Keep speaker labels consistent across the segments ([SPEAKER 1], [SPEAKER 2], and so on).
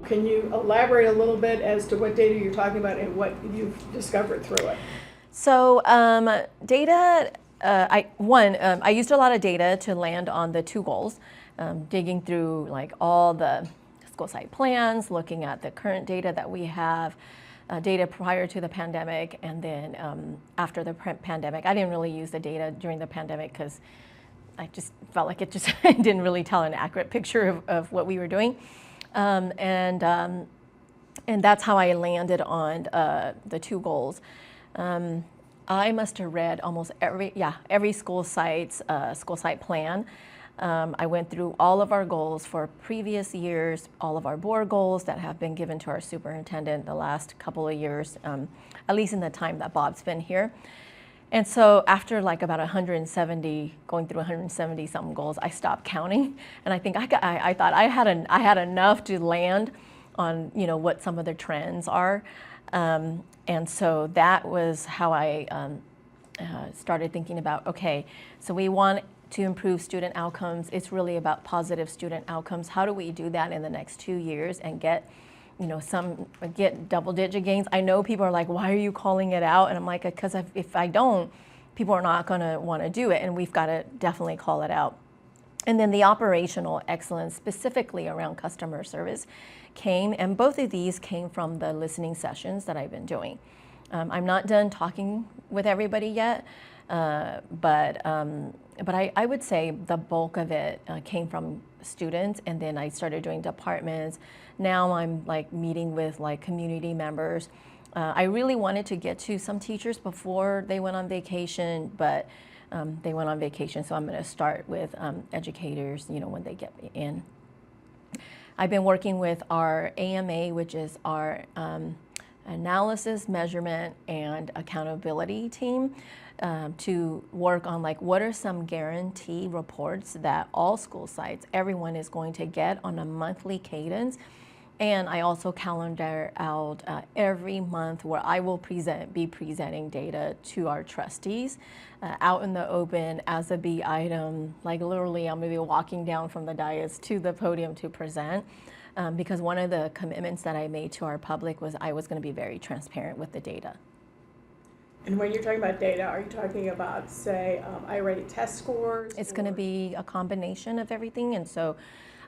[SPEAKER 1] can you elaborate a little bit as to what data you're talking about and what you've discovered through it?
[SPEAKER 2] So data, I used a lot of data to land on the 2 goals, digging through like all the school site plans, looking at the current data that we have, data prior to the pandemic, and then after the pandemic. I didn't really use the data during the pandemic because I just felt like it just didn't really tell an accurate picture of what we were doing. And that's how I landed on the 2 goals. I must have read almost every school site plan. I went through all of our goals for previous years, all of our board goals that have been given to our superintendent the last couple of years, at least in the time that Bob's been here. And so after like about 170, going through 170 something goals, I stopped counting, and I think I thought I had enough to land on what some of the trends are, and so that was how I started thinking about, okay, so we want to improve student outcomes. It's really about positive student outcomes. How do we do that in the next 2 years and get get double-digit gains? I know people are like, why are you calling it out? And I'm like, because if I don't, people are not going to want to do it, and we've got to definitely call it out. And then the operational excellence, specifically around customer service, came, and both of these came from the listening sessions that I've been doing. I'm not done talking with everybody yet, but I would say the bulk of it came from students, and then I started doing departments. Now I'm like meeting with like community members. I really wanted to get to some teachers before they went on vacation, but they went on vacation, so I'm going to start with educators, when they get in. I've been working with our AMA, which is our analysis, measurement, and accountability team, to work on like what are some guarantee reports that all school sites, everyone is going to get on a monthly cadence. And I also calendar out every month where I will be presenting data to our trustees out in the open as a B item. Like literally, I'm going to be walking down from the dais to the podium to present, because one of the commitments that I made to our public was I was going to be very transparent with the data.
[SPEAKER 1] And when you're talking about data, are you talking about, say, I-rated test scores?
[SPEAKER 2] It's going to be a combination of everything. And so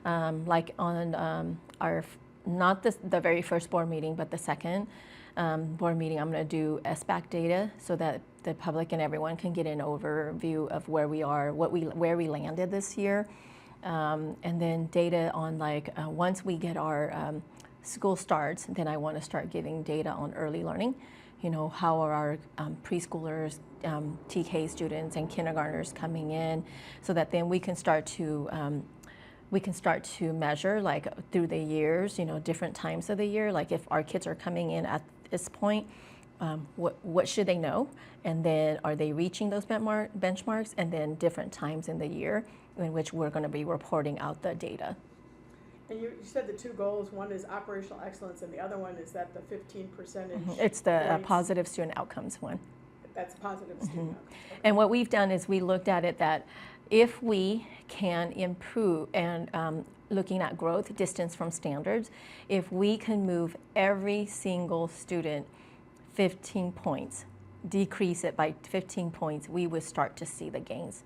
[SPEAKER 2] like on our not the very first board meeting, but the second board meeting, I'm going to do SBAC data so that the public and everyone can get an overview of where we are, where we landed this year, and then data on like once we get our school starts, then I want to start giving data on early learning. How are our preschoolers, TK students, and kindergartners coming in, so that then we can start to measure like through the years, different times of the year. Like if our kids are coming in at this point, what should they know? And then are they reaching those benchmarks? And then different times in the year in which we're going to be reporting out the data.
[SPEAKER 1] And you said the 2 goals, one is operational excellence and the other one is that the 15%.
[SPEAKER 2] It's the positive student outcomes one.
[SPEAKER 1] That's positive student outcomes. Okay.
[SPEAKER 2] And what we've done is we looked at it that if we can improve, and looking at growth distance from standards, if we can move every single student 15 points, decrease it by 15 points, we would start to see the gains.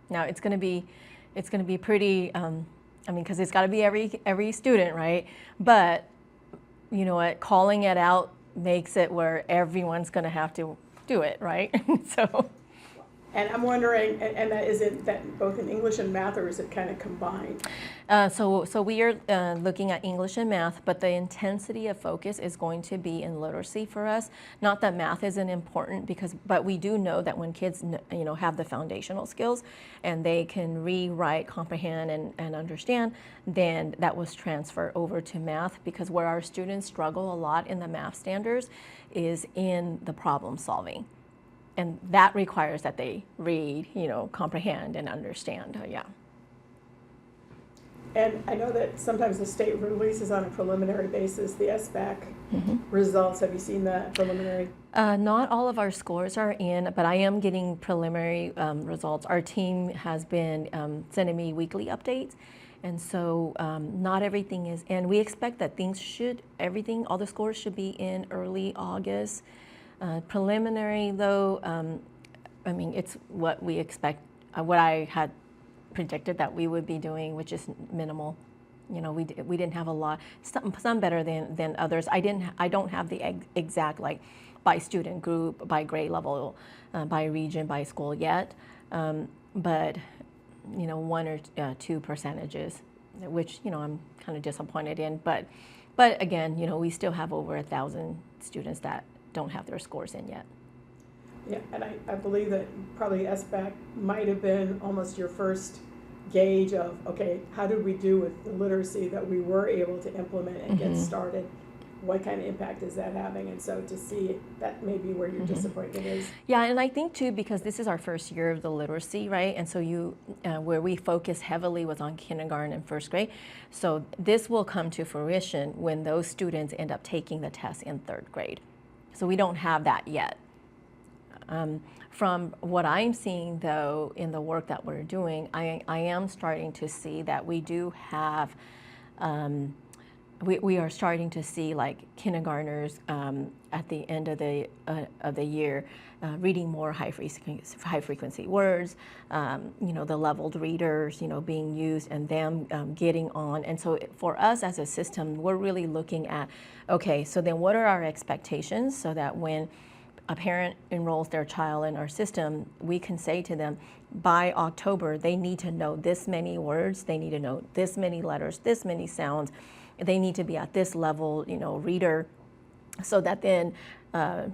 [SPEAKER 2] Now it's going to be pretty, because it's got to be every student, right? But you know what, calling it out makes it where everyone's going to have to do it, right? So.
[SPEAKER 1] And I'm wondering, and is it that both in English and math, or is it kind of combined?
[SPEAKER 2] So we are looking at English and math, but the intensity of focus is going to be in literacy for us. Not that math isn't important, but we do know that when kids have the foundational skills and they can read, write, comprehend, and understand, then that was transferred over to math, because where our students struggle a lot in the math standards is in the problem solving. And that requires that they read, comprehend and understand, yeah.
[SPEAKER 1] And I know that sometimes the state releases on a preliminary basis the SBAC results. Have you seen the preliminary?
[SPEAKER 2] Not all of our scores are in, but I am getting preliminary results. Our team has been sending me weekly updates, And so not everything is, and we expect that all the scores should be in early August. Preliminary though, I mean, it's what we expect, what I had predicted that we would be doing, which is minimal. You know, we didn't have a lot, some better than others. I don't have the exact, like, by student group, by grade level, by region, by school yet, but you know, 1 or 2 percentages, which, you know, I'm kind of disappointed in. But again, you know, we still have over 1,000 students that don't have their scores in yet.
[SPEAKER 1] Yeah, and I believe that probably SBAC might have been almost your first gauge of, okay, how did we do with the literacy that we were able to implement and get started? What kind of impact is that having? And so to see that may be where your disappointment is.
[SPEAKER 2] Yeah, and I think too, because this is our first year of the literacy, right? And so where we focus heavily was on kindergarten and first grade. So this will come to fruition when those students end up taking the test in third grade. So we don't have that yet. From what I'm seeing though, in the work that we're doing, I am starting to see that we do have, we are starting to see like kindergartners at the end of the year reading more high frequency words, you know, the leveled readers, you know, being used, and them getting on. And so for us as a system, we're really looking at, okay, so then what are our expectations so that when a parent enrolls their child in our system, we can say to them, by October, they need to know this many words, they need to know this many letters, this many sounds, they need to be at this level, you know, reader, so that then,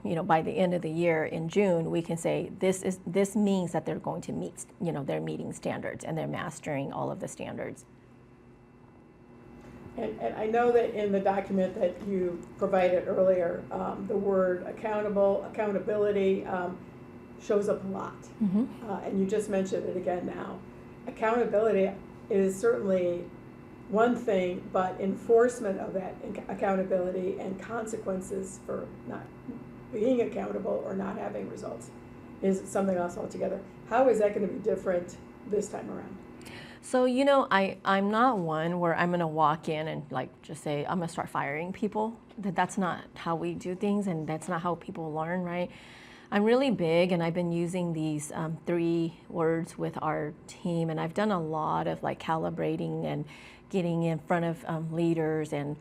[SPEAKER 2] you know, by the end of the year in June, we can say this means that they're going to meet, you know, they're meeting standards and they're mastering all of the standards.
[SPEAKER 1] And I know that in the document that you provided earlier, the word accountability shows up a lot. And you just mentioned it again now. Accountability is certainly one thing, but enforcement of that accountability and consequences for not being accountable or not having results is something else altogether. How is that going to be different this time around?
[SPEAKER 2] So, you know, I'm not one where I'm going to walk in and like just say, I'm going to start firing people. That's not how we do things, and that's not how people learn, right? I'm really big, and I've been using these 3 words with our team, and I've done a lot of like calibrating and getting in front of leaders. And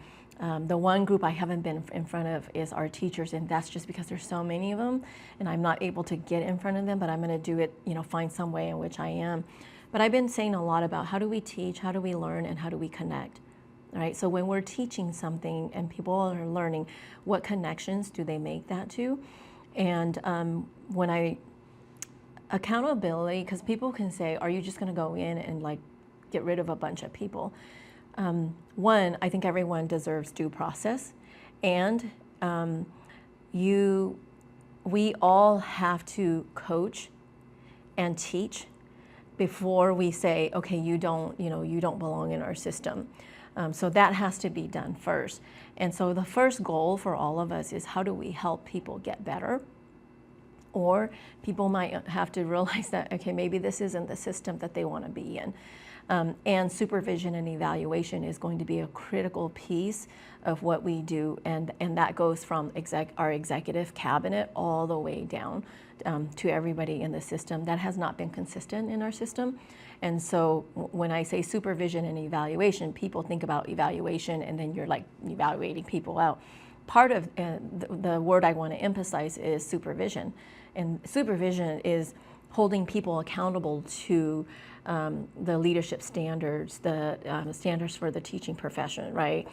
[SPEAKER 2] the one group I haven't been in front of is our teachers, and that's just because there's so many of them, and I'm not able to get in front of them, but I'm going to do it, you know, find some way in which I am. But I've been saying a lot about how do we teach, how do we learn, and how do we connect, all right? So when we're teaching something and people are learning, what connections do they make that to? And accountability, because people can say, are you just gonna go in and like get rid of a bunch of people? One, I think everyone deserves due process, and we all have to coach and teach before we say, okay, you don't belong in our system. So that has to be done first. And so the first goal for all of us is, how do we help people get better? Or people might have to realize that, okay, maybe this isn't the system that they want to be in. And supervision and evaluation is going to be a critical piece of what we do, and that goes from our executive cabinet all the way down to everybody in the system. That has not been consistent in our system. And so when I say supervision and evaluation, people think about evaluation and then you're like evaluating people out. Part of the word I want to emphasize is supervision. And supervision is holding people accountable to the leadership standards, the standards for the teaching profession, right?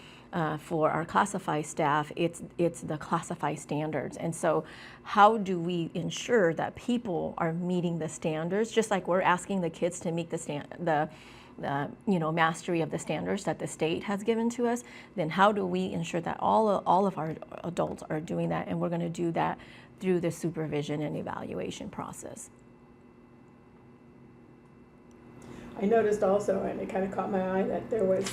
[SPEAKER 2] For our classified staff, it's the classified standards. And so how do we ensure that people are meeting the standards, just like we're asking the kids to meet the mastery of the standards that the state has given to us? Then how do we ensure that all of our adults are doing that? And we're going to do that through the supervision and evaluation process.
[SPEAKER 1] I noticed also, and it kind of caught my eye, that there was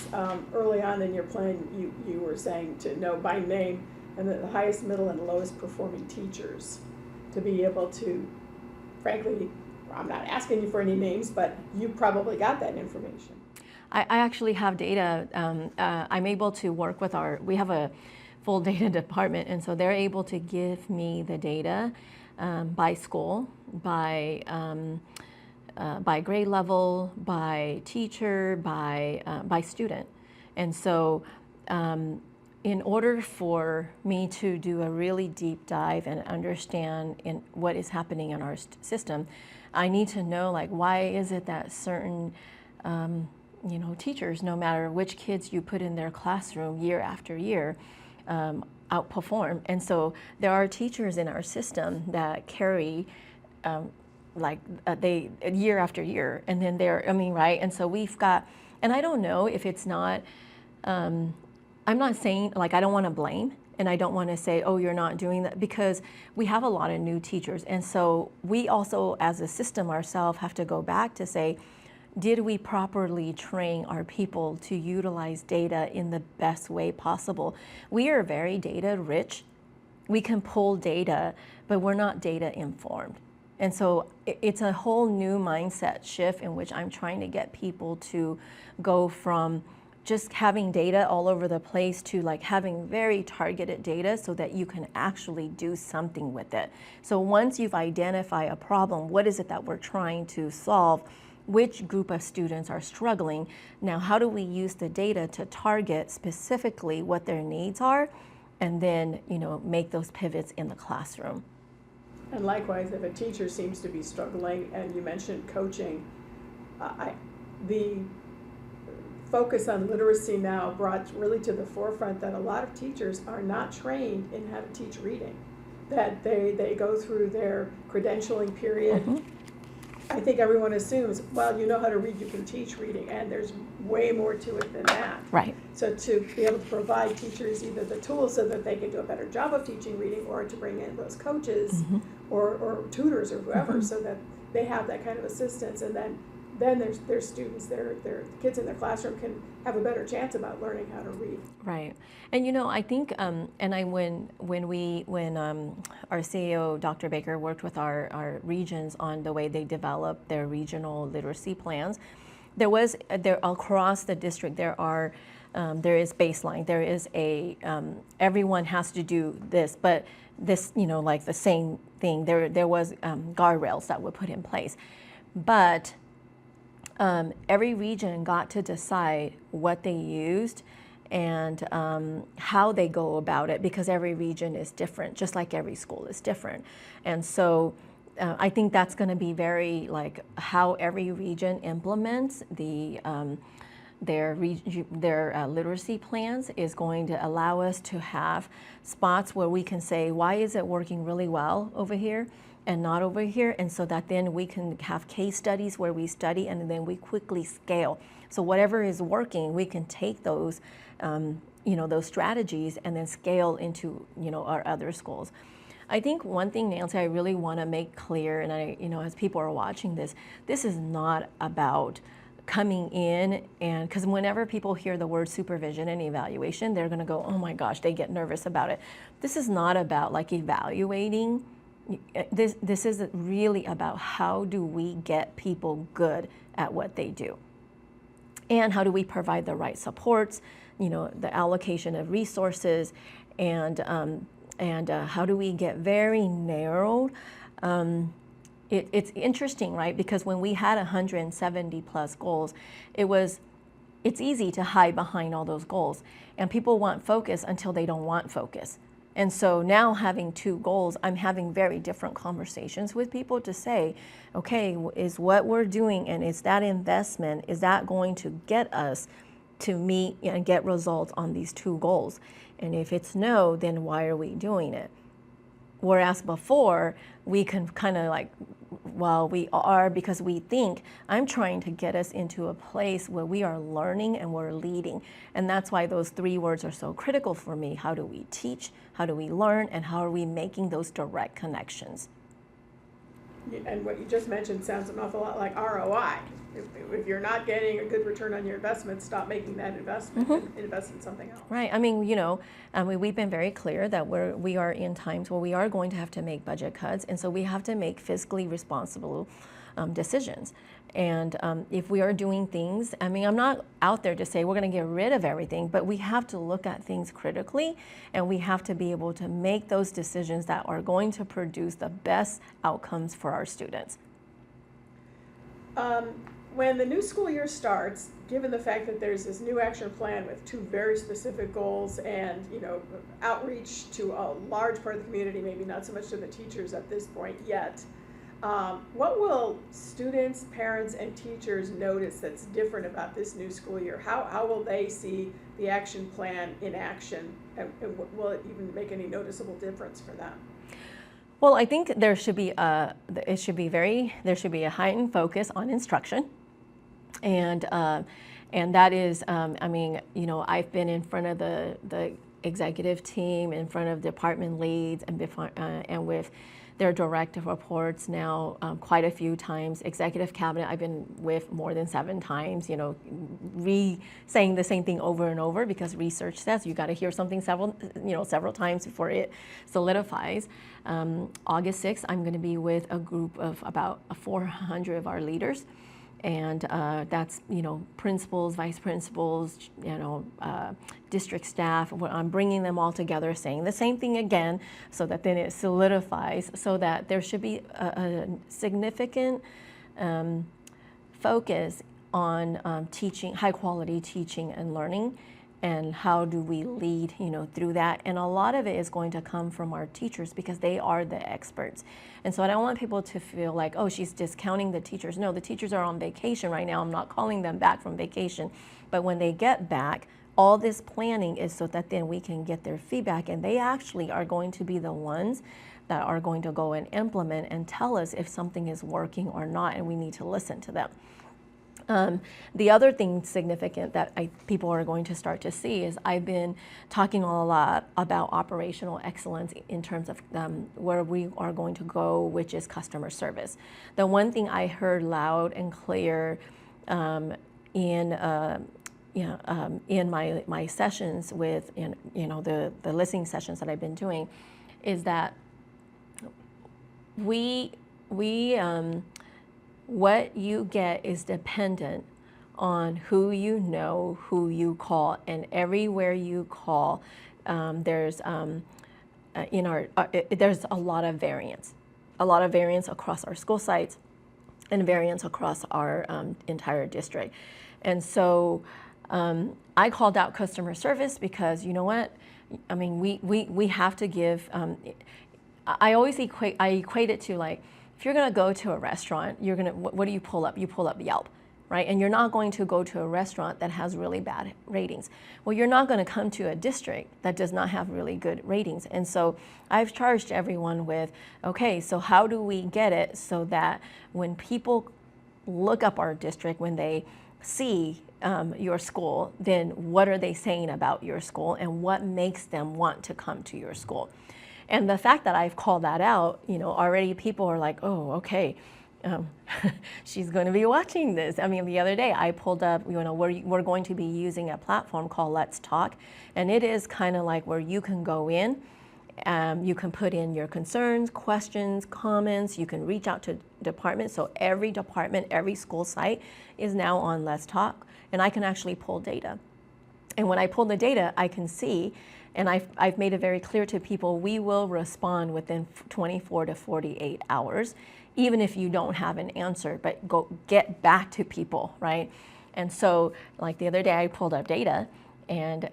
[SPEAKER 1] early on in your plan, you were saying to know by name and the highest, middle, and lowest performing teachers to be able to, frankly, I'm not asking you for any names, but you probably got that information.
[SPEAKER 2] I actually have data. I'm able to work with we have a full data department, and so they're able to give me the data by school, by grade level, by teacher, by student. And so in order for me to do a really deep dive and understand in what is happening in our system, I need to know, like, why is it that certain teachers, no matter which kids you put in their classroom year after year, outperform. And so there are teachers in our system that carry they year after year, and then right? And so we've got, and I don't know if it's not, I'm not saying, like, I don't want to blame, and I don't want to say, oh, you're not doing that, because we have a lot of new teachers. And so we also, as a system ourselves, have to go back to say, did we properly train our people to utilize data in the best way possible? We are very data rich. We can pull data, but we're not data informed. And so it's a whole new mindset shift in which I'm trying to get people to go from just having data all over the place to, like, having very targeted data so that you can actually do something with it. So once you've identified a problem, what is it that we're trying to solve? Which group of students are struggling? Now, how do we use the data to target specifically what their needs are, and then, make those pivots in the classroom?
[SPEAKER 1] And likewise, if a teacher seems to be struggling, and you mentioned coaching, the focus on literacy now brought really to the forefront that a lot of teachers are not trained in how to teach reading, that they go through their credentialing period. Mm-hmm. I think everyone assumes, well, you know how to read, you can teach reading, and there's way more to it than that.
[SPEAKER 2] Right.
[SPEAKER 1] So to be able to provide teachers either the tools so that they can do a better job of teaching reading, or to bring in those coaches, mm-hmm. or tutors or whoever, mm-hmm. so that they have that kind of assistance, and then their students, their kids in their classroom can have a better chance about learning how to read.
[SPEAKER 2] Right, and I think, when our CEO, Dr. Baker, worked with our regions on the way they develop their regional literacy plans, there across the district there is baseline. There is everyone has to do this, but this, like the same thing. There was guardrails that were put in place, but every region got to decide what they used and how they go about it, because every region is different, just like every school is different. And so I think that's going to be very, like, how every region implements their literacy plans is going to allow us to have spots where we can say, why is it working really well over here and not over here? And so that then we can have case studies where we study, and then we quickly scale. So whatever is working, we can take those, those strategies and then scale into, our other schools. I think one thing, Nancy, I really want to make clear, and as people are watching this is not about coming in, and because whenever people hear the word supervision and evaluation, they're going to go, oh my gosh, they get nervous about it. This is not about, like, evaluating. This is really about how do we get people good at what they do, and how do we provide the right supports, the allocation of resources, and how do we get very narrowed. It's interesting, right? Because when we had 170 plus goals, it's easy to hide behind all those goals, and people want focus until they don't want focus. And so now, having 2 goals, I'm having very different conversations with people to say, okay, is what we're doing, and is that investment, is that going to get us to meet and get results on these 2 goals? And if it's no, then why are we doing it? Whereas before, we can kind of like, well, we are, because we think I'm trying to get us into a place where we are learning and we're leading. And that's why those 3 words are so critical for me. How do we teach? How do we learn? And how are we making those direct connections?
[SPEAKER 1] And what you just mentioned sounds an awful lot like ROI. If you're not getting a good return on your investment, stop making that investment, mm-hmm. and invest in something else.
[SPEAKER 2] Right. We've been very clear that we are in times where we are going to have to make budget cuts, and so we have to make fiscally responsible decisions. And if we are doing things, I mean, I'm not out there to say we're going to get rid of everything, but we have to look at things critically, and we have to be able to make those decisions that are going to produce the best outcomes for our students.
[SPEAKER 1] When the new school year starts, given the fact that there's this new action plan with 2 very specific goals and, you know, outreach to a large part of the community, maybe not so much to the teachers at this point yet, what will students, parents, and teachers notice that's different about this new school year? How will they see the action plan in action, and will it even make any noticeable difference for them?
[SPEAKER 2] Well, I think there should be a heightened focus on instruction, and that is, I mean, you know, I've been in front of the executive team, in front of department leads, and with their direct reports now quite a few times. Executive cabinet I've been with more than 7 times, you know, saying the same thing over and over, because research says you got to hear something several times before it solidifies. August 6th, I'm going to be with a group of about 400 of our leaders. And that's, you know, principals, vice principals, you know, district staff. I'm bringing them all together, saying the same thing again, so that then it solidifies, so that there should be a significant focus on teaching, high quality teaching and learning, and how do we lead, you know, through that. And a lot of it is going to come from our teachers, because they are the experts. And so I don't want people to feel like, oh, she's discounting the teachers. No, the teachers are on vacation right now. I'm not calling them back from vacation. But when they get back, all this planning is so that then we can get their feedback, and they actually are going to be the ones that are going to go and implement and tell us if something is working or not, and we need to listen to them. The other thing significant that people are going to start to see is I've been talking a lot about operational excellence in terms of where we are going to go, which is customer service. The one thing I heard loud and clear in my sessions with, you know, the listening sessions that I've been doing, is that what you get is dependent on who you know, who you call, and everywhere you call, there's a lot of variance across our school sites, and variance across our entire district. And so I called out customer service because, you know what, I mean, we have to give. I always equate it to, like, if you're going to go to a restaurant, what do you pull up? You pull up Yelp, right? And you're not going to go to a restaurant that has really bad ratings. Well, you're not going to come to a district that does not have really good ratings. And so I've charged everyone with, okay, so how do we get it so that when people look up our district, when they see your school, then what are they saying about your school, and what makes them want to come to your school? And the fact that I've called that out, you know, already people are like, oh, okay, she's going to be watching this. I mean, the other day I pulled up, you know, we're going to be using a platform called Let's Talk, and it is kind of like where you can go in, you can put in your concerns, questions, comments, you can reach out to departments. So every department, every school site is now on Let's Talk, and I can actually pull data. And when I pull the data, I can see, and I've made it very clear to people, we will respond within 24 to 48 hours, even if you don't have an answer, but get back to people, right? And so, like the other day, I pulled up data, and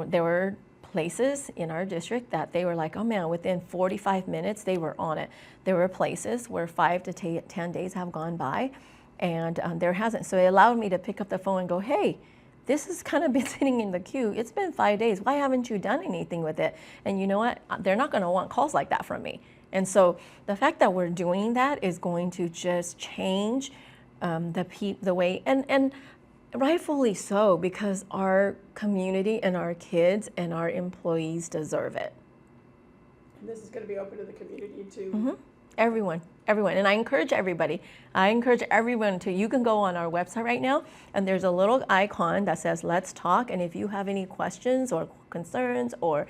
[SPEAKER 2] there were places in our district that they were like, oh man, within 45 minutes, they were on it. There were places where 5 to 10 days have gone by, and there hasn't. So it allowed me to pick up the phone and go, hey, this has kind of been sitting in the queue. It's been 5 days. Why haven't you done anything with it? And you know what? They're not going to want calls like that from me. And so the fact that we're doing that is going to just change the way, and rightfully so, because our community and our kids and our employees deserve it.
[SPEAKER 1] And this is going to be open to the community to
[SPEAKER 2] Everyone, everyone. And I encourage everybody. I encourage everyone to, you can go on our website right now, and there's a little icon that says let's talk. And if you have any questions or concerns, or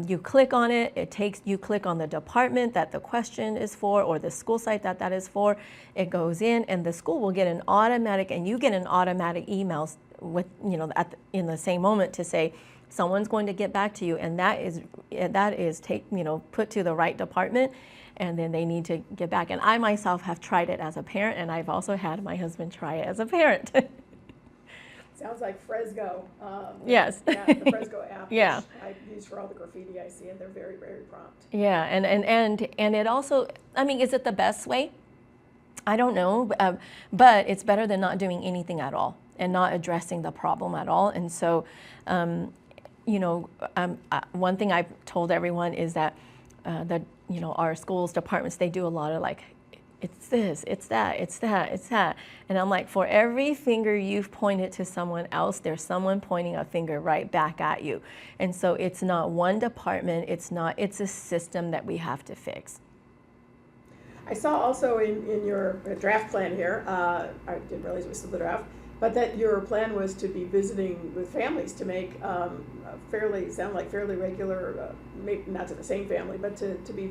[SPEAKER 2] you click on it, you click on the department that the question is for, or the school site that is for, it goes in, and the school will get an automatic, and you get an automatic email with, in the same moment to say, someone's going to get back to you, and that is put to the right department, and then they need to get back. And I myself have tried it as a parent, and I've also had my husband try it as a parent.
[SPEAKER 1] Sounds like Fresco.
[SPEAKER 2] Yes.
[SPEAKER 1] Yeah, the Fresco app,
[SPEAKER 2] Yeah.
[SPEAKER 1] which I use for all the graffiti I see, and they're very, very prompt.
[SPEAKER 2] Yeah, and it also, I mean, is it the best way? I don't know, but it's better than not doing anything at all and not addressing the problem at all. And so, one thing I've told everyone is that our schools departments, they do a lot of like, it's this, it's that, it's that, it's that. And I'm like, for every finger you've pointed to someone else, there's someone pointing a finger right back at you. And so it's not one department, it's a system that we have to fix.
[SPEAKER 1] I saw also in your draft plan here, I didn't realize it was still the draft, but that your plan was to be visiting with families to make fairly regular, maybe not to the same family, but to be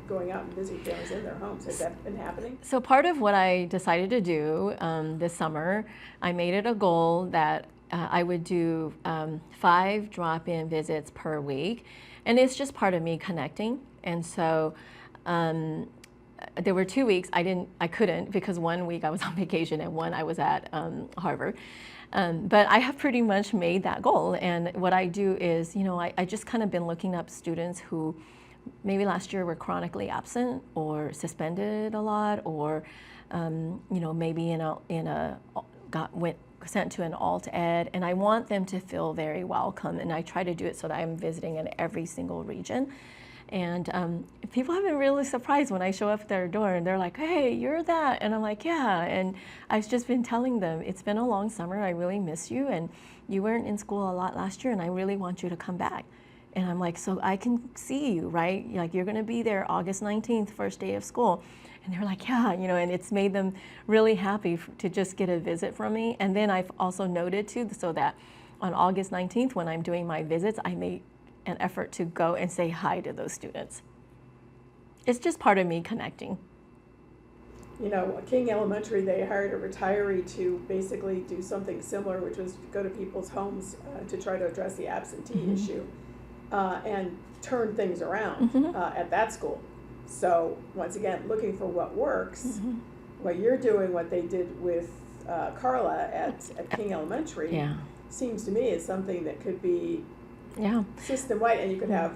[SPEAKER 1] going out and visiting families in their homes. Has that been happening?
[SPEAKER 2] So part of what I decided to do this summer, I made it a goal that I would do 5 drop-in visits per week, and it's just part of me connecting. And so there were 2 weeks I couldn't, because 1 week I was on vacation and 1 I was at Harvard. But I have pretty much made that goal. And what I do is, I just kind of been looking up students who maybe last year were chronically absent or suspended a lot, or maybe went sent to an alt ed, and I want them to feel very welcome. And I try to do it so that I'm visiting in every single region. And people have been really surprised when I show up at their door and they're like, hey, you're that. And I'm like, yeah. And I've just been telling them, it's been a long summer. I really miss you. And you weren't in school a lot last year, and I really want you to come back. And I'm like, so I can see you, right? Like, you're going to be there August 19th, first day of school. And they're like, yeah, and it's made them really happy to just get a visit from me. And then I've also noted too, so that on August 19th, when I'm doing my visits, I make an effort to go and say hi to those students. It's just part of me connecting.
[SPEAKER 1] King Elementary, they hired a retiree to basically do something similar, which was go to people's homes to try to address the absentee issue and turn things around at that school. So once again, looking for what works, what you're doing, what they did with Carla at King Elementary, seems to me is something that could be system-wide, and you could have,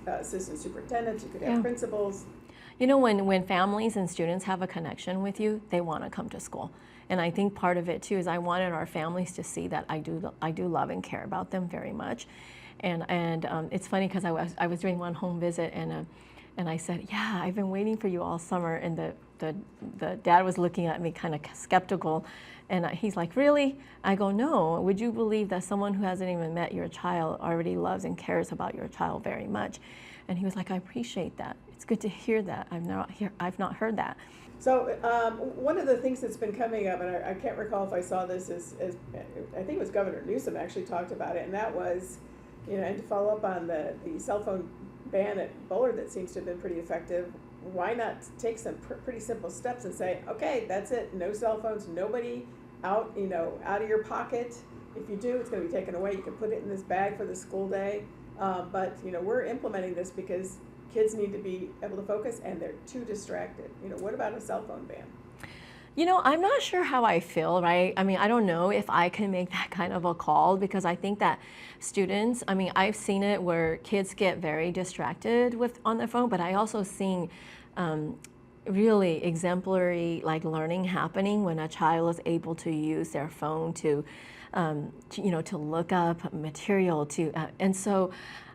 [SPEAKER 1] assistant superintendents, you could have principals.
[SPEAKER 2] When families and students have a connection with you, they want to come to school. And I think part of it too is I wanted our families to see that I do love and care about them very much. And it's funny because I was doing one home visit, and I said, yeah, I've been waiting for you all summer. And the dad was looking at me kind of skeptical. And he's like, really? I go, no. Would you believe that someone who hasn't even met your child already loves and cares about your child very much? And he was like, I appreciate that. It's good to hear that. I've not heard that.
[SPEAKER 1] So one of the things that's been coming up, and I can't recall if I saw this, is I think it was Governor Newsom actually talked about it, and that was, and to follow up on the cell phone ban at Bullard that seems to have been pretty effective. Why not take some pretty simple steps and say, okay, that's it, no cell phones, nobody out of your pocket. If you do, it's going to be taken away. You can put it in this bag for the school day. But we're implementing this because kids need to be able to focus, and they're too distracted. What about a cell phone ban?
[SPEAKER 2] I'm not sure how I feel, right? I mean, I don't know if I can make that kind of a call, because I think that students, I've seen it where kids get very distracted on their phone, but I also seen really exemplary learning happening when a child is able to use their phone to look up material and so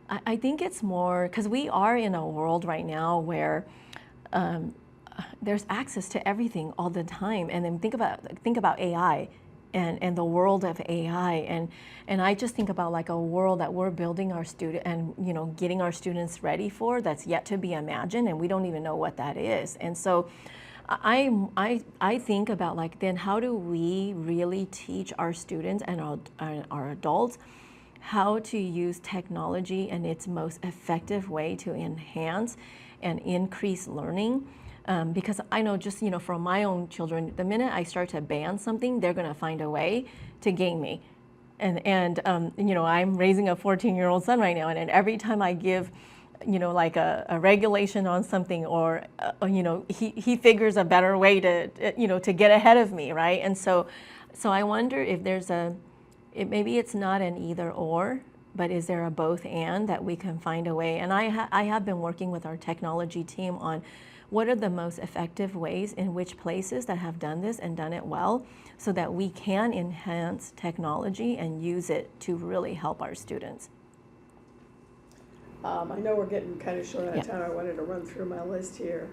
[SPEAKER 2] I think it's more because we are in a world right now where there's access to everything all the time. And then think about AI and the world of AI, and I just think about like a world that we're building our student and getting our students ready for that's yet to be imagined, and we don't even know what that is. And so I think about like, then how do we really teach our students and our adults how to use technology in its most effective way to enhance and increase learning? Because I know just, from my own children, the minute I start to ban something, they're going to find a way to game me. And I'm raising a 14-year-old son right now, and every time I give, like a regulation on something, or he figures a better way to get ahead of me, right? And so I wonder if there's maybe it's not an either or, but is there a both and that we can find a way? And I have been working with our technology team on what are the most effective ways in which places that have done this and done it well, so that we can enhance technology and use it to really help our students.
[SPEAKER 1] I know we're getting kind of short on time. I wanted to run through my list here.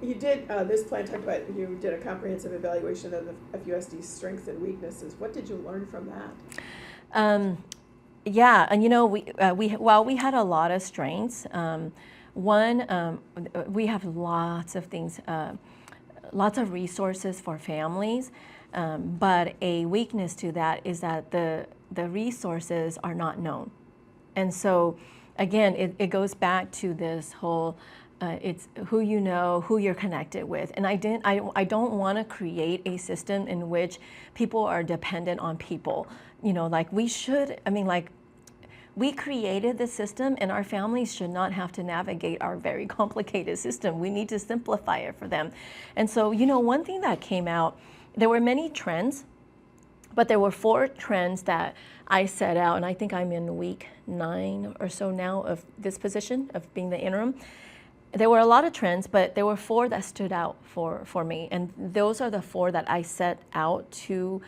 [SPEAKER 1] You did, this plan talked about, you did a comprehensive evaluation of the FUSD's strengths and weaknesses. What did you learn from that?
[SPEAKER 2] Yeah, and we had a lot of strengths. One, we have lots of things, lots of resources for families, but a weakness to that is that the resources are not known. And so, again, it goes back to this whole, it's who you know, who you're connected with. And I don't want to create a system in which people are dependent on people. Like we should, we created the system, and our families should not have to navigate our very complicated system. We need to simplify it for them. And so, one thing that came out, there were many trends, but there were 4 trends that I set out, and I think I'm in week 9 or so now of this position of being the interim. There were a lot of trends, but there were 4 that stood out for me, and those are the 4 that I set out to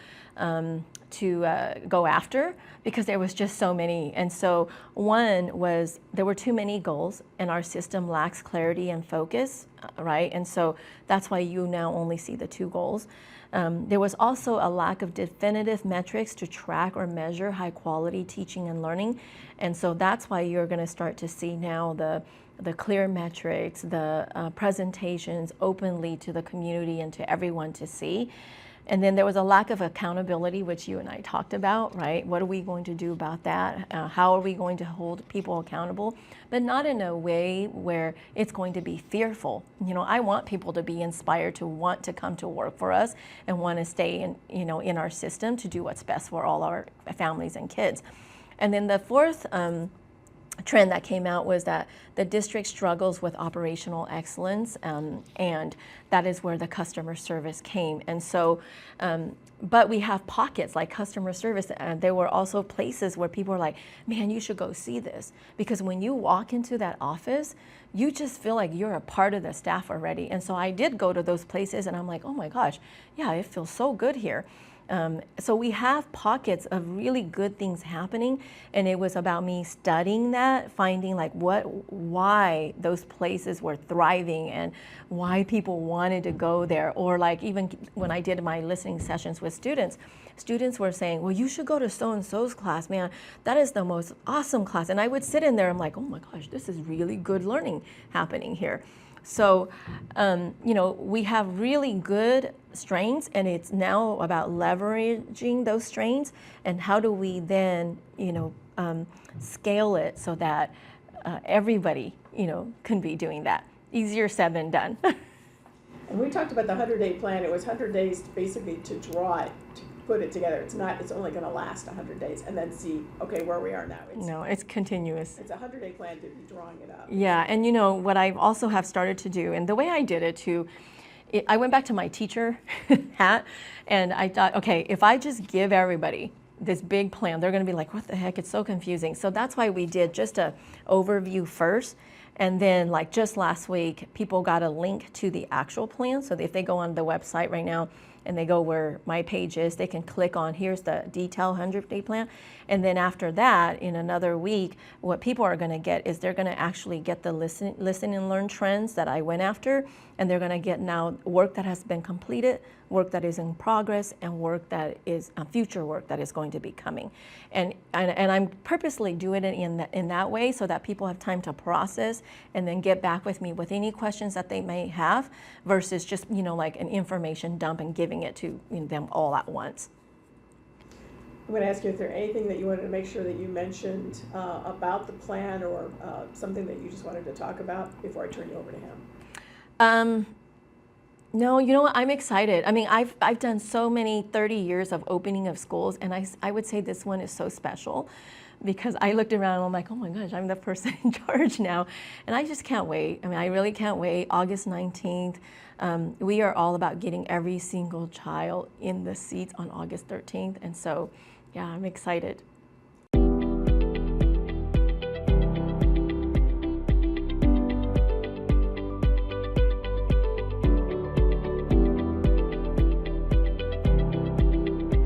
[SPEAKER 2] go after, because there was just so many. And so one was, there were too many goals and our system lacks clarity and focus, right? And so that's why you now only see the 2 goals. There was also a lack of definitive metrics to track or measure high quality teaching and learning. And so that's why you're going to start to see now the clear metrics, the presentations openly to the community and to everyone to see. And then there was a lack of accountability, which you and I talked about, right? What are we going to do about that? How are we going to hold people accountable? But not in a way where it's going to be fearful. I want people to be inspired to want to come to work for us and want to stay in our system to do what's best for all our families and kids. And then the 4th trend that came out was that the district struggles with operational excellence, and that is where the customer service came. And so, but we have pockets like customer service, and there were also places where people were like, man, you should go see this. Because when you walk into that office, you just feel like you're a part of the staff already. And so I did go to those places, and I'm like, oh my gosh, yeah, it feels so good here. So we have pockets of really good things happening, and it was about me studying that, finding like why those places were thriving and why people wanted to go there. Or like even when I did my listening sessions with students were saying, well, you should go to so-and-so's class, man, that is the most awesome class. And I would sit in there, I'm like, oh my gosh, this is really good learning happening here. So, we have really good strengths, and it's now about leveraging those strengths, and how do we then, scale it so that everybody, can be doing that. Easier said than done.
[SPEAKER 1] And we talked about the 100-day plan. It was 100 days basically to draw it, to put it together. It's only going to last 100 days and then see, okay, where we are now.
[SPEAKER 2] It's continuous.
[SPEAKER 1] It's a 100-day plan to be drawing it up.
[SPEAKER 2] Yeah, and what I also have started to do, and the way I did it too, I went back to my teacher hat, and I thought, okay, if I just give everybody this big plan, they're going to be like, what the heck, it's so confusing. So that's why we did just a overview first. And then like just last week, people got a link to the actual plan. So if they go on the website right now and they go where my page is, they can click on, here's the detailed 100-day plan. And then after that, in another week, what people are going to get is they're going to actually get the listen and learn trends that I went after. And they're going to get now work that has been completed, work that is in progress and work that is future work that is going to be coming. And I'm purposely doing it in that way so that people have time to process and then get back with me with any questions that they may have versus just, like an information dump and giving it to them all at once.
[SPEAKER 1] I'm going to ask you if there's anything that you wanted to make sure that you mentioned about the plan or something that you just wanted to talk about before I turn you over to him.
[SPEAKER 2] No, you know what? I'm excited. I mean, I've done so many 30 years of opening of schools, and I would say this one is so special because I looked around and I'm like, oh my gosh, I'm the person in charge now. And I just can't wait. I mean, I really can't wait. August 19th. We are all about getting every single child in the seats on August 13th. And so, yeah, I'm excited.